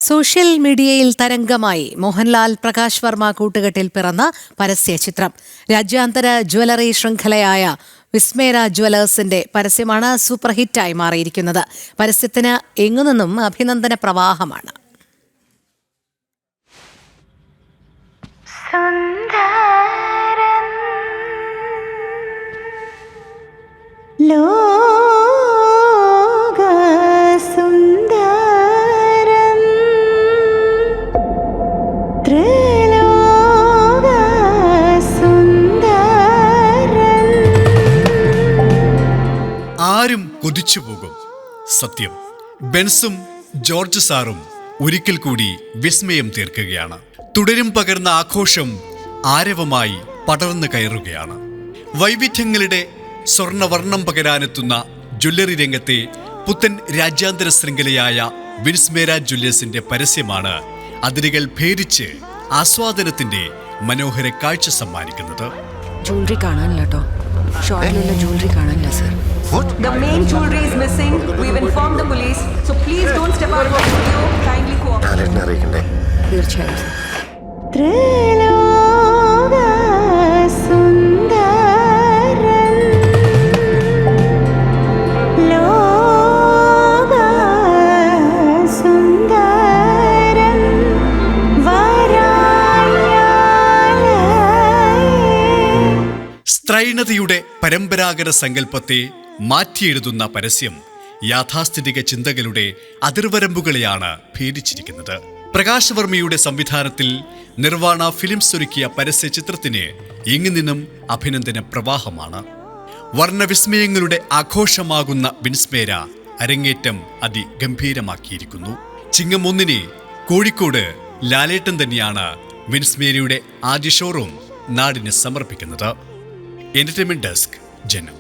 Social മീഡിയയിൽ തരംഗമായി മോഹൻലാൽ പ്രകാശ് വർമ്മ കൂട്ടുകെട്ടിൽ പിറന്ന പരസ്യ ചിത്രം. രാജ്യാന്തര ജ്വല്ലറി ശൃംഖലയായ വിസ്മേര ജ്വല്ലേഴ്സിന്റെ പരസ്യമാണ് സൂപ്പർ ഹിറ്റായി മാറിയിരിക്കുന്നത്. പരസ്യത്തിന് എങ്ങുനിന്നും അഭിനന്ദന പ്രവാഹമാണ്. ആരും കൊതിച്ചു പോകും. സത്യം, ബെൻസും ജോർജ് സാറും ഒരിക്കൽ കൂടി വിസ്മയം തീർക്കുകയാണ്. തുടരും പകർന്ന ആഘോഷം ആരവമായി പടർന്നു കയറുകയാണ്. വൈവിധ്യങ്ങളുടെ സ്വർണ്ണവർണ്ണം പകരാനെത്തുന്ന ജ്വല്ലറി രംഗത്തെ പുത്തൻ രാജ്യാന്തര ശൃംഖലയായ വിസ്മേര ജ്വല്ലേഴ്സിന്റെ പരസ്യമാണ് അതിരുകൾ ഭേദിച്ച് ആസ്വാദനത്തിന്റെ മനോഹര കാഴ്ച സമ്മാനിക്കുന്നത്. ജ്വല്ലറി കാണാനില്ല കേട്ടോ. ഷോപ്പിലുള്ള ജ്വല്ലറി കാണാനില്ല sir. The main jewelry is missing. We've informed the police. So please don't step out of the video. Kindly cooperate. തീർച്ചയായും. സ്ത്രൈണതയുടെ പരമ്പരാഗത സങ്കല്പത്തെ മാറ്റിയെഴുതുന്ന പരസ്യം യാഥാസ്ഥിതിക ചിന്തകളുടെ അതിർവരമ്പുകളെയാണ് ഭേദിച്ചിരിക്കുന്നത്. പ്രകാശ് വർമ്മയുടെ സംവിധാനത്തിൽ നിർവാണ ഫിലിംസ് ഒരുക്കിയ പരസ്യ ചിത്രത്തിന് എങ്ങുനിന്നും അഭിനന്ദന പ്രവാഹമാണ്. വർണ്ണവിസ്മയങ്ങളുടെ ആഘോഷമാകുന്ന വിസ്മേര അരങ്ങേറ്റം അതിഗംഭീരമാക്കിയിരിക്കുന്നു. ചിങ്ങം 1 കോഴിക്കോട് ലാലേട്ടൻ തന്നെയാണ് വിസ്മേരയുടെ ആദ്യ ഷോറൂം നാടിന് സമർപ്പിക്കുന്നത്. എന്റർടൈൻമെന്റ് ഡെസ്ക്, ജനം.